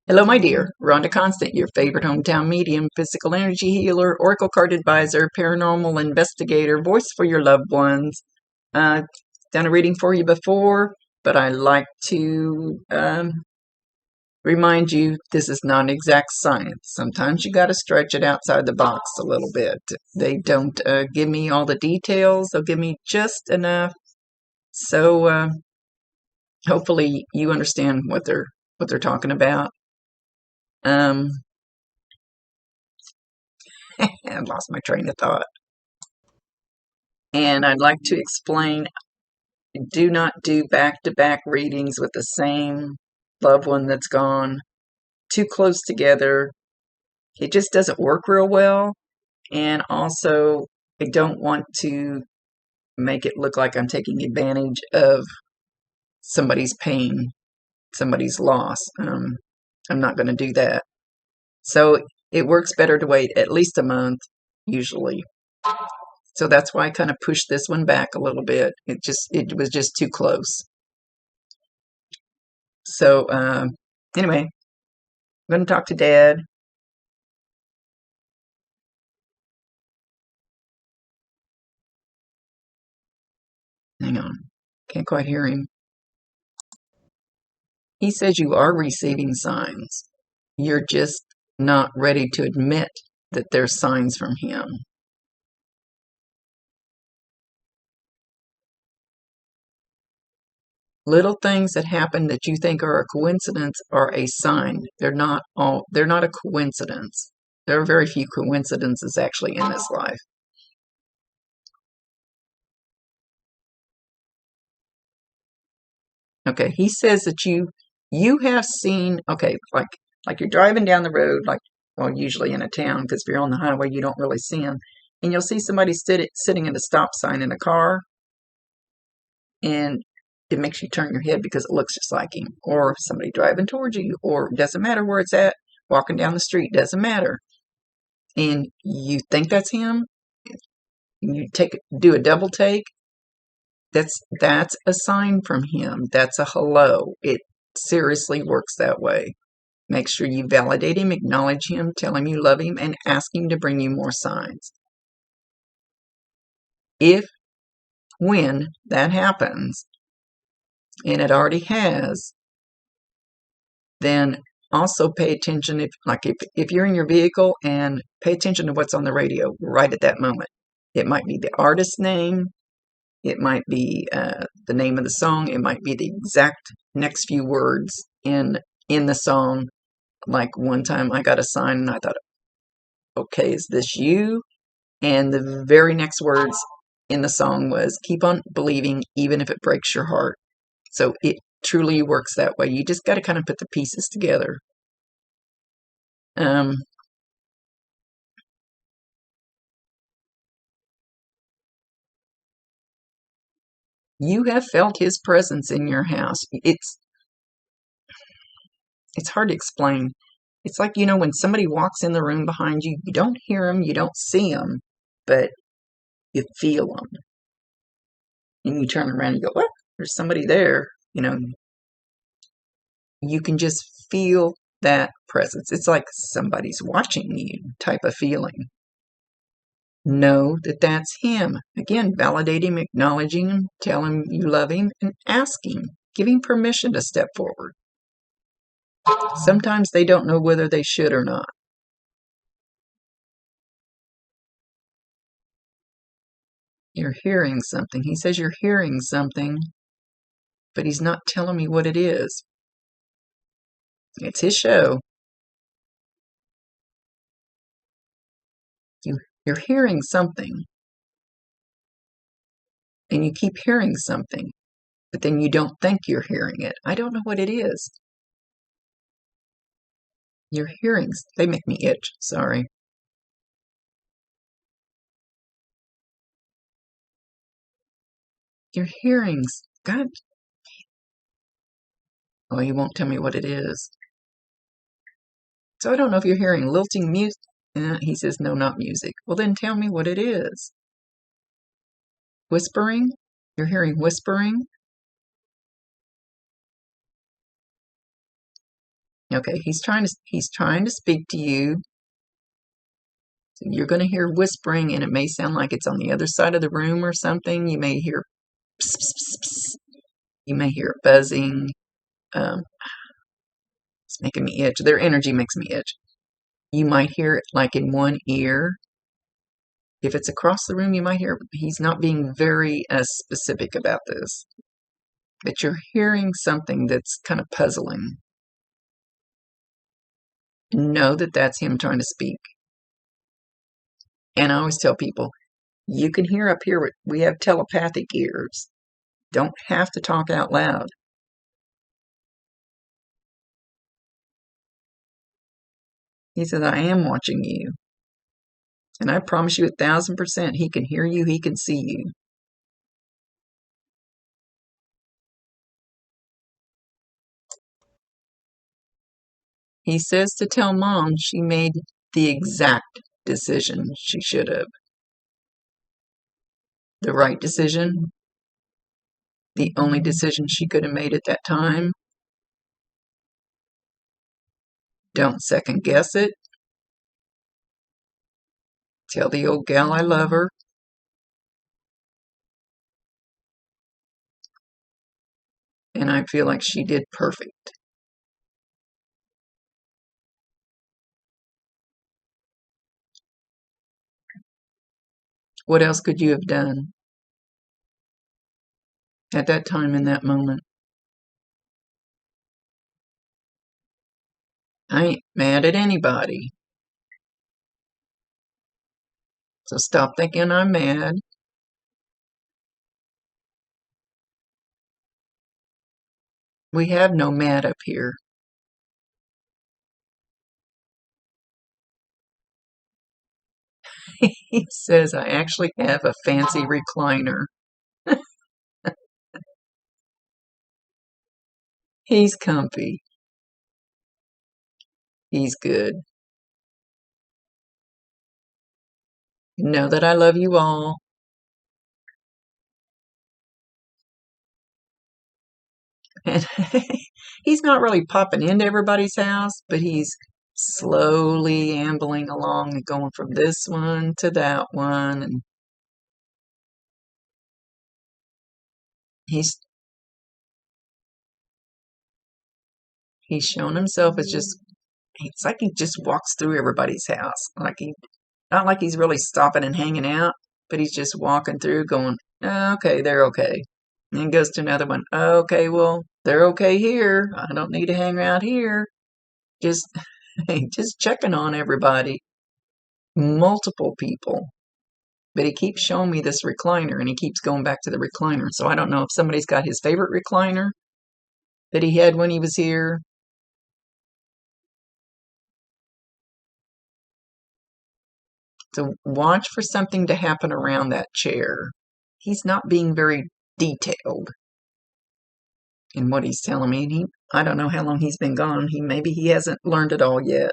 Hello, my dear. Rhonda Constant, your favorite hometown medium, physical energy healer, oracle card advisor, paranormal investigator, voice for your loved ones. Done a reading for you before, but I like to remind you this is not exact science. Sometimes you got to stretch it outside the box a little bit. They don't give me all the details. They'll give me just enough. So hopefully you understand what they're talking about. Um, I lost my train of thought. And I'd like to explain, do not do back-to-back readings with the same loved one that's gone too close together. It just doesn't work real well. And also, I don't want to make it look like I'm taking advantage of somebody's pain, somebody's loss. I'm not going to do that. So it works better to wait at least a month, usually. So that's why I kind of pushed this one back a little bit. It was just too close. So anyway, I'm going to talk to Dad. Hang on, can't quite hear him. He says you are receiving signs. You're just not ready to admit that there's signs from him. Little things that happen that you think are a coincidence are a sign. They're not a coincidence. There are very few coincidences actually in this life. Okay, he says that you have seen, okay, like you're driving down the road, like, well, usually in a town, because if you're on the highway, you don't really see them, and you'll see somebody sitting at a stop sign in a car, and it makes you turn your head because it looks just like him, or somebody driving towards you, or it doesn't matter where it's at, walking down the street, doesn't matter, and you think that's him, and you do a double take. That's a sign from him. That's a hello. It seriously works that way. Make sure you validate him, acknowledge him, tell him you love him, and ask him to bring you more signs. When that happens, and it already has, then also pay attention if you're in your vehicle, and pay attention to what's on the radio right at that moment. It might be the artist's name, it might be the name of the song, it might be the exact next few words in the song. Like one time I got a sign and I thought, okay, is this you? And the very next words in the song was, keep on believing even if it breaks your heart. So it truly works that way. You just got to kind of put the pieces together. You have felt his presence in your house. It's hard to explain. It's like, when somebody walks in the room behind you, you don't hear them, you don't see them, but you feel them. And you turn around and you go, what? There's somebody there. You can just feel that presence. It's like somebody's watching you type of feeling. Know that that's him. Again, validate him, acknowledging him, tell him you love him, and ask him. Give him permission to step forward. Sometimes they don't know whether they should or not. You're hearing something. He says you're hearing something, but he's not telling me what it is. It's his show. You're hearing something, and you keep hearing something, but then you don't think you're hearing it. I don't know what it is. Your hearings, they make me itch. Sorry. Your hearings, God. Oh, you won't tell me what it is. So I don't know if you're hearing lilting music. He says, no, not music. Well, then tell me what it is. Whispering? You're hearing whispering? Okay, he's trying to speak to you. So you're going to hear whispering, and it may sound like it's on the other side of the room or something. You may hear pss, pss, pss, pss. You may hear buzzing. Um, it's making me itch. Their energy makes me itch. You might hear it like in one ear. If it's across the room, you might hear he's not being very specific about this, but you're hearing something that's kind of puzzling. Know that that's him trying to speak. And I always tell people, you can hear up here, we have telepathic ears. Don't have to talk out loud. He says, I am watching you. And I promise you 1,000% he can hear you, he can see you. He says to tell Mom she made the exact decision she should have. The right decision, the only decision she could have made at that time. Don't second guess it. Tell the old gal I love her. And I feel like she did perfect. What else could you have done at that time in that moment? I ain't mad at anybody. So stop thinking I'm mad. We have no mad up here. He says I actually have a fancy recliner. He's comfy. He's good. Know that I love you all. And he's not really popping into everybody's house, but he's slowly ambling along and going from this one to that one. And he's shown himself as just, it's like he just walks through everybody's house. Not like he's really stopping and hanging out, but he's just walking through going, "Oh, okay, they're okay." And then goes to another one. "Oh, okay, well, they're okay here. I don't need to hang around here." Just, just checking on everybody. Multiple people. But he keeps showing me this recliner, and he keeps going back to the recliner. So I don't know if somebody's got his favorite recliner that he had when he was here. So watch for something to happen around that chair. He's not being very detailed in what he's telling me. And I don't know how long he's been gone. Maybe he hasn't learned it all yet.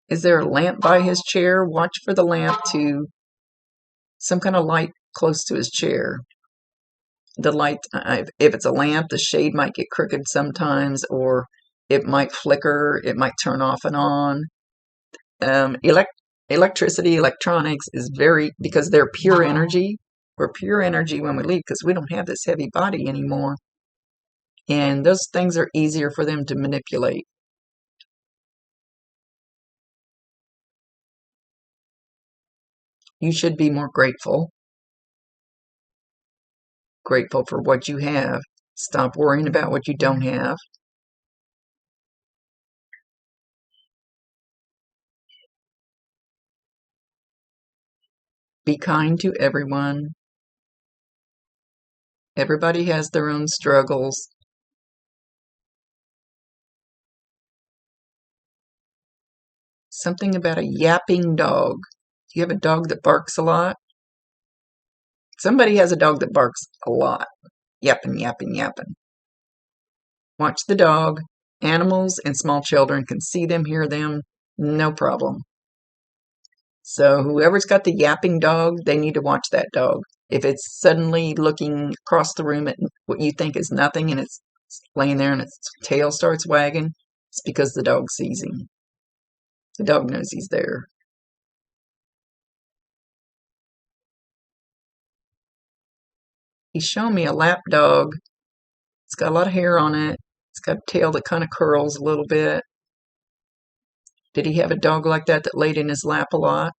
Is there a lamp by his chair? Watch for the lamp to some kind of light close to his chair. The light, if it's a lamp, the shade might get crooked sometimes, or it might flicker, it might turn off and on. Electricity, electronics is because they're pure energy. We're pure energy when we leave because we don't have this heavy body anymore. And those things are easier for them to manipulate. You should be more grateful. Grateful for what you have. Stop worrying about what you don't have. Be kind to everyone. Everybody has their own struggles. Something about a yapping dog. Do you have a dog that barks a lot? Somebody has a dog that barks a lot. Yapping, yapping, yapping. Watch the dog. Animals and small children can see them, hear them, no problem. So whoever's got the yapping dog, they need to watch that dog. If it's suddenly looking across the room at what you think is nothing and it's laying there and its tail starts wagging, it's because the dog sees him. The dog knows he's there. He's shown me a lap dog. It's got a lot of hair on it. It's got a tail that kind of curls a little bit. Did he have a dog like that that laid in his lap a lot?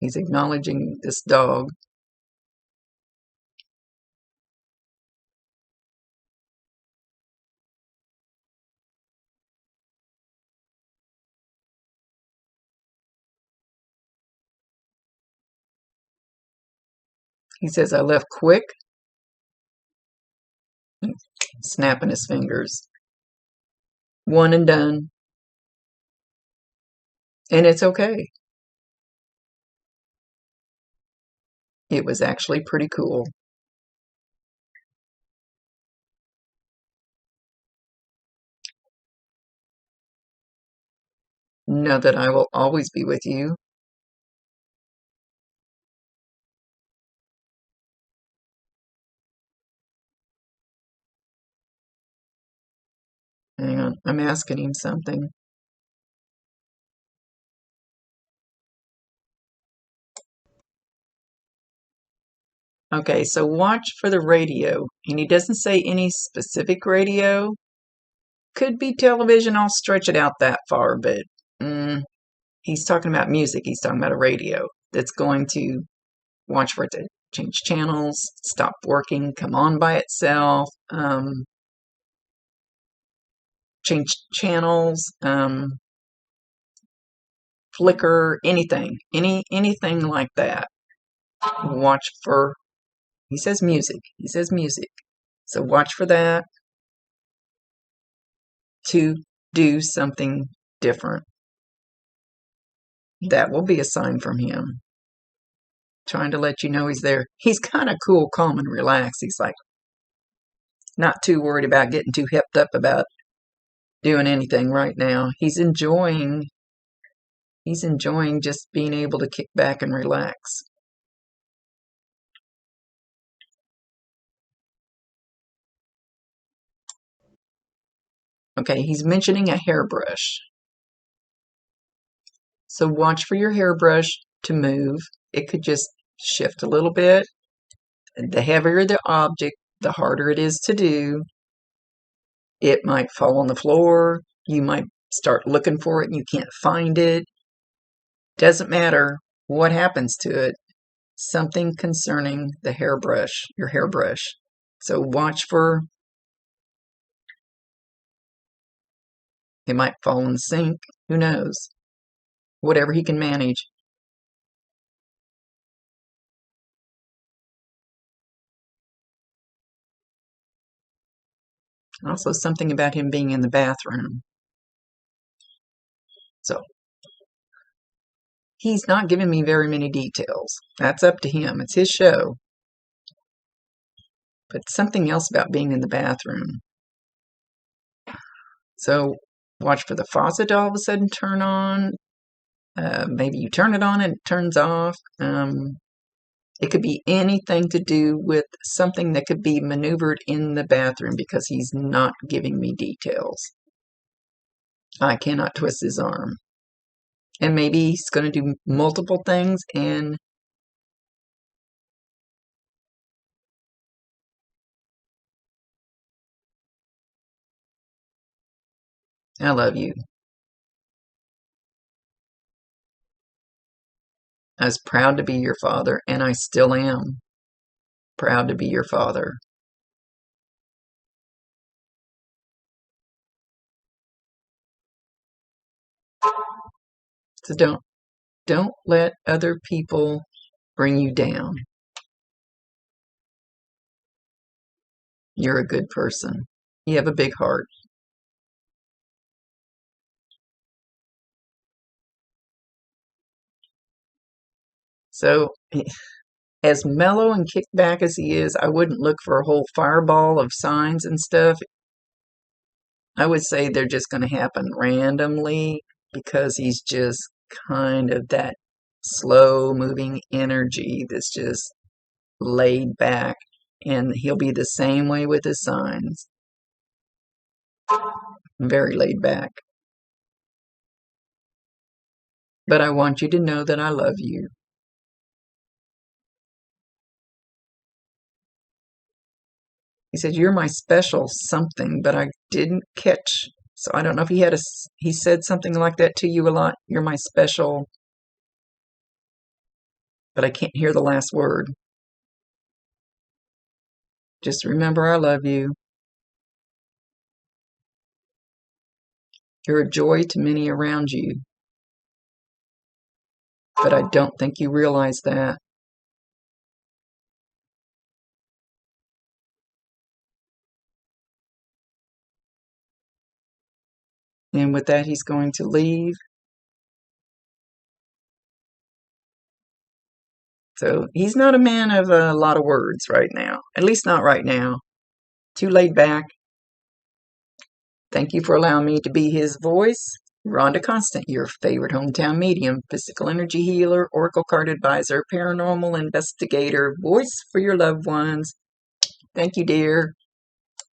He's acknowledging this dog. He says, I left quick, snapping his fingers. One and done. And it's okay. It was actually pretty cool. Know that I will always be with you. Hang on, I'm asking him something. Okay, so watch for the radio. And he doesn't say any specific radio. Could be television. I'll stretch it out that far, but he's talking about music. He's talking about a radio that's going to watch for it to change channels, stop working, come on by itself, change channels, flicker, anything like that. Watch for, he says music. He says music. So watch for that to do something different. That will be a sign from him. Trying to let you know he's there. He's kind of cool, calm, and relaxed. He's like not too worried about getting too hipped up about doing anything right now. He's enjoying just being able to kick back and relax. Okay, he's mentioning a hairbrush. So watch for your hairbrush to move. It could just shift a little bit. The heavier the object, the harder it is to do. It might fall on the floor. You might start looking for it and you can't find it. Doesn't matter what happens to it. Something concerning the hairbrush, your hairbrush. So watch for, it might fall in the sink. Who knows? Whatever he can manage. Also, something about him being in the bathroom. So, he's not giving me very many details. That's up to him. It's his show. But something else about being in the bathroom. So, watch for the faucet to all of a sudden turn on. Maybe you turn it on and it turns off. It could be anything to do with something that could be maneuvered in the bathroom because he's not giving me details. I cannot twist his arm. And maybe he's going to do multiple things and I love you. I was proud to be your father, and I still am proud to be your father. So don't let other people bring you down. You're a good person. You have a big heart. So, as mellow and kicked back as he is, I wouldn't look for a whole fireball of signs and stuff. I would say they're just going to happen randomly because he's just kind of that slow moving energy that's just laid back. And he'll be the same way with his signs. Very laid back. But I want you to know that I love you. He said, you're my special something, but I didn't catch. So I don't know if he said something like that to you a lot. You're my special, but I can't hear the last word. Just remember I love you. You're a joy to many around you. But I don't think you realize that. And with that, he's going to leave. So he's not a man of a lot of words right now. At least not right now. Too laid back. Thank you for allowing me to be his voice. Rhonda Constant, your favorite hometown medium, physical energy healer, oracle card advisor, paranormal investigator, voice for your loved ones. Thank you, dear.